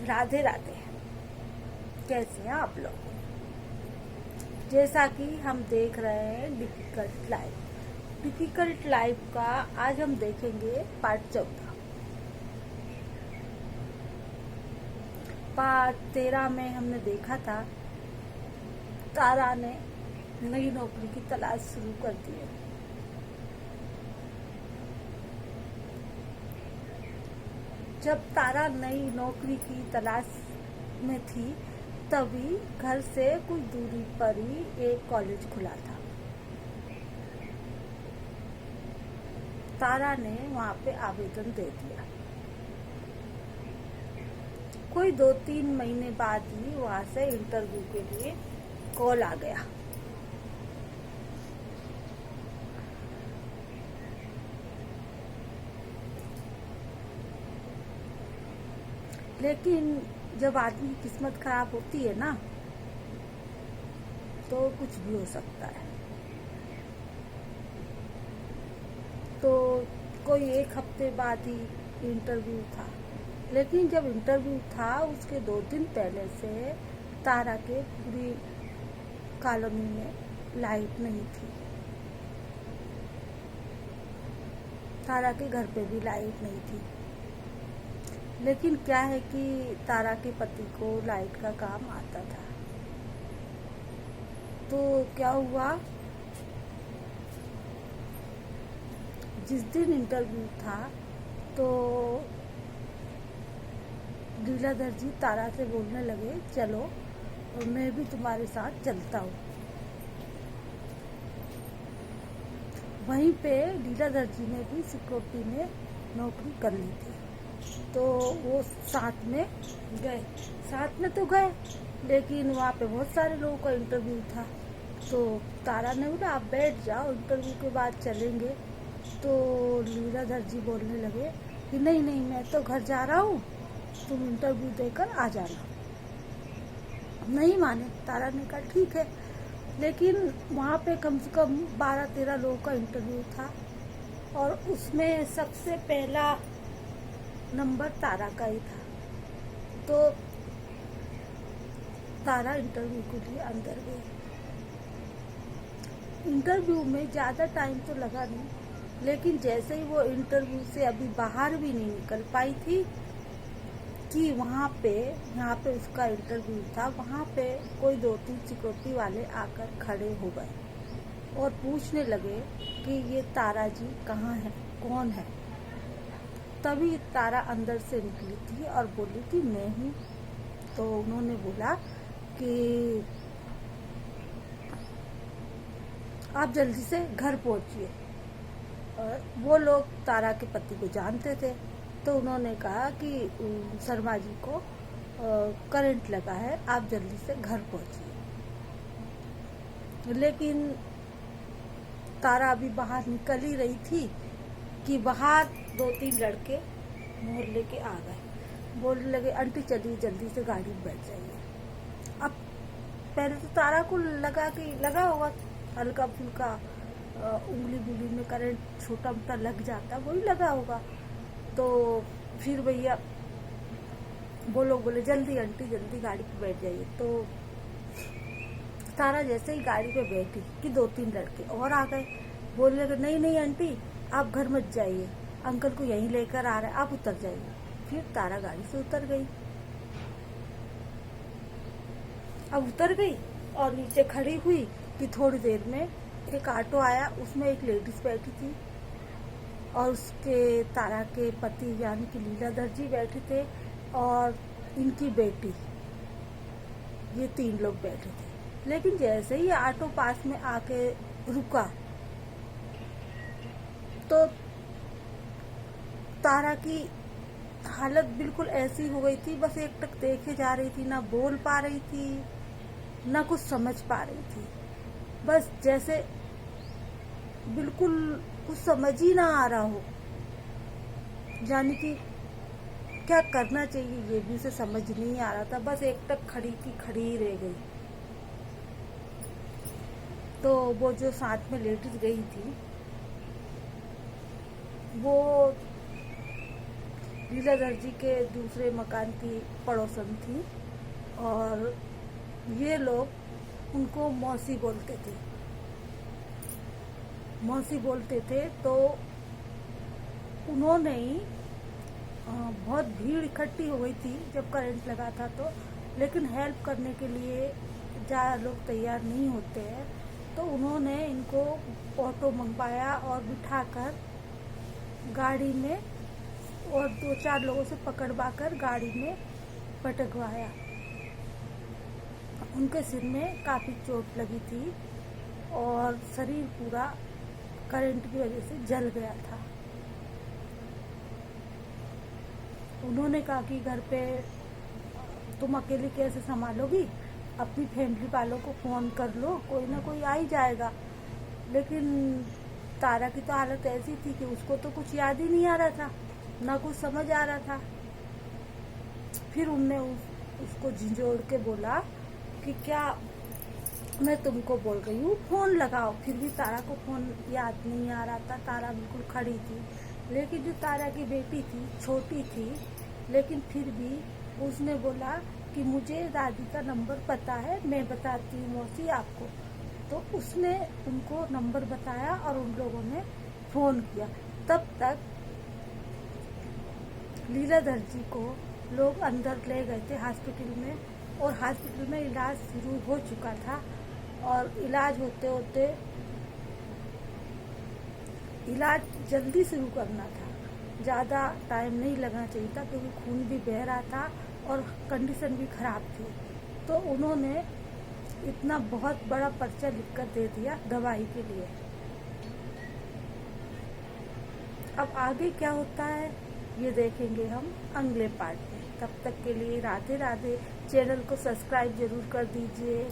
राधे राधे। कैसे हैं आप लोग? जैसा कि हम देख रहे हैं डिफिकल्ट लाइफ का आज हम देखेंगे पार्ट 14। पार्ट 13 में हमने देखा था तारा ने नई नौकरी की तलाश शुरू कर दी है। जब तारा नई नौकरी की तलाश में थी तभी घर से कुछ दूरी पर ही एक कॉलेज खुला था। तारा ने वहां पे आवेदन दे दिया। कोई 2-3 महीने बाद ही वहां से इंटरव्यू के लिए कॉल आ गया। लेकिन जब आदमी की किस्मत खराब होती है ना, तो कुछ भी हो सकता है। तो कोई 1 हफ्ते बाद ही इंटरव्यू था। लेकिन जब इंटरव्यू था उसके 2 दिन पहले से तारा के पूरी कॉलोनी में लाइट नहीं थी। तारा के घर पे भी लाइट नहीं थी। लेकिन क्या है कि तारा के पति को लाइट का काम आता था। तो क्या हुआ, जिस दिन इंटरव्यू था तो लीलाधर जी तारा से बोलने लगे, चलो मैं भी तुम्हारे साथ चलता हूँ। वहीं पे लीलाधर जी ने भी सिक्योरिटी में नौकरी कर ली थी। तो वो साथ में गए, लेकिन वहाँ पे बहुत सारे लोगों का इंटरव्यू था। तो तारा ने बोला आप बैठ जाओ, इंटरव्यू के बाद चलेंगे। तो लीलाधर जी बोलने लगे कि नहीं मैं तो घर जा रहा हूँ, तुम इंटरव्यू देकर आ जाना। नहीं माने। तारा ने कहा ठीक है। लेकिन वहाँ पे कम से कम 12-13 लोगों का इंटरव्यू था और उसमें सबसे पहला नंबर तारा का ही था। तो तारा इंटरव्यू के लिए अंदर गई। इंटरव्यू में ज़्यादा टाइम तो लगा नहीं, लेकिन जैसे ही वो इंटरव्यू से अभी बाहर भी नहीं निकल पाई थी कि यहाँ पे उसका इंटरव्यू था, वहाँ पे कोई 2-3 सिक्योरिटी वाले आकर खड़े हो गए और पूछने लगे कि ये तारा जी कहाँ है, कौन है। तभी तारा अंदर से निकली थी और बोली कि मैं हूँ। तो उन्होंने बोला कि आप जल्दी से घर पहुँचिए। वो लोग तारा के पति को जानते थे, तो उन्होंने कहा कि शर्मा जी को करंट लगा है, आप जल्दी से घर पहुँचिए। लेकिन तारा अभी बाहर निकल ही रही थी कि बाहर 2-3 लड़के मोहल्ले के आ गए। बोलने लगे आंटी चलिए जल्दी से गाड़ी में बैठ जाइए। अब पहले तो तारा को लगा होगा हल्का फुल्का उंगली में करंट छोटा मोटा लग जाता, वही लगा होगा। तो फिर भैया वो लोग बोले जल्दी आंटी जल्दी गाड़ी पे बैठ जाइए। तो तारा जैसे ही गाड़ी पे बैठी कि 2-3 लड़के और आ गए। बोलने लगे नहीं आंटी आप घर मत जाइए, अंकल को यहीं लेकर आ रहे हैं, आप उतर जाइए। फिर तारा गाड़ी से उतर गई। अब उतर गई और नीचे खड़ी हुई कि थोड़ी देर में एक ऑटो आया, उसमें एक लेडीज बैठी थी और उसके तारा के पति यानी कि लीलाधर जी बैठे थे और इनकी बेटी, ये 3 लोग बैठे थे। लेकिन जैसे ही ऑटो पास में आके रुका तो तारा की हालत बिल्कुल ऐसी हो गई थी, बस एकटक देखे जा रही थी, ना बोल पा रही थी ना कुछ समझ पा रही थी। बस जैसे बिल्कुल कुछ समझ ही ना आ रहा हो, यानी कि क्या करना चाहिए ये भी उसे समझ नहीं आ रहा था। बस एकटक खड़ी की खड़ी ही रह गई। तो वो जो साथ में लेडीज गई थी वो लीलाधर जी के दूसरे मकान की पड़ोसन थी और ये लोग उनको मौसी बोलते थे। मौसी बोलते थे तो उन्होंने ही बहुत भीड़ इकट्ठी हो गई थी जब करंट लगा था तो, लेकिन हेल्प करने के लिए ज़्यादा लोग तैयार नहीं होते हैं, तो उन्होंने इनको ऑटो मंगवाया और बिठाकर गाड़ी में और 2-4 लोगों से पकड़वाकर गाड़ी में पटकवाया। उनके सिर में काफ़ी चोट लगी थी और शरीर पूरा करंट की वजह से जल गया था। उन्होंने कहा कि घर पे तुम अकेली कैसे संभालोगी, अपनी फैमिली वालों को फ़ोन कर लो, कोई ना कोई आ ही जाएगा। लेकिन तारा की तो हालत ऐसी थी कि उसको तो कुछ याद ही नहीं आ रहा था, ना कुछ समझ आ रहा था। फिर उनने उसको झिझोड़ के बोला कि क्या मैं तुमको बोल रही हूँ फ़ोन लगाओ। फिर भी तारा को फ़ोन याद नहीं आ रहा था, तारा बिल्कुल खड़ी थी। लेकिन जो तारा की बेटी थी छोटी थी, लेकिन फिर भी उसने बोला कि मुझे दादी का नंबर पता है, मैं बताती हूँ मौसी आपको। तो उसने उनको नंबर बताया और उन लोगों ने फ़ोन किया। तब तक लीलाधर जी को लोग अंदर ले गए थे हॉस्पिटल में और हॉस्पिटल में इलाज शुरू हो चुका था और इलाज होते होते इलाज जल्दी शुरू करना था, ज़्यादा टाइम नहीं लगना चाहिए था क्योंकि खून भी बह रहा था और कंडीशन भी ख़राब थी। तो उन्होंने इतना बहुत बड़ा पर्चा लिखकर दे दिया दवाई के लिए। अब आगे क्या होता है ये देखेंगे हम अगले पार्ट में। तब तक के लिए राधे राधे। चैनल को सब्सक्राइब जरूर कर दीजिए।